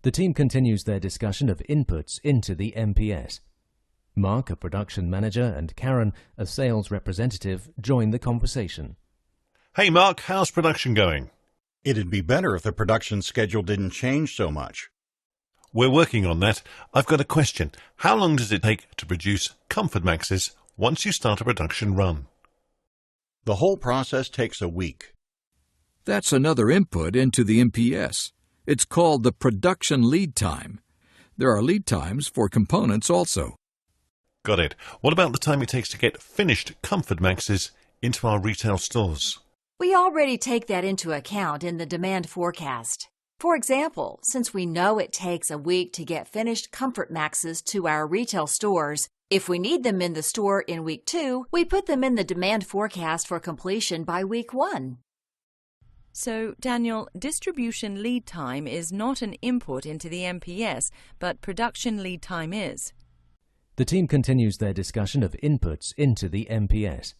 The team continues their discussion of inputs into the MPS. Mark, a production manager, and Karen, a sales representative, join the conversation. Hey Mark, how's production going? It'd be better if the production schedule didn't change so much. We're working on that. I've got a question. How long does it take to produce Comfort Maxes once you start a production run? The whole process takes a week. That's another input into the MPS. It's called the production lead time. There are lead times for components also. Got it. What about the time it takes to get finished Comfort Maxes into our retail stores? We already take that into account in the demand forecast. For example, since we know it takes a week to get finished Comfort Maxes to our retail stores, if we need them in the store in week 2, we put them in the demand forecast for completion by week 1. So, Daniel, distribution lead time is not an input into the MPS, but production lead time is. The team continues their discussion of inputs into the MPS.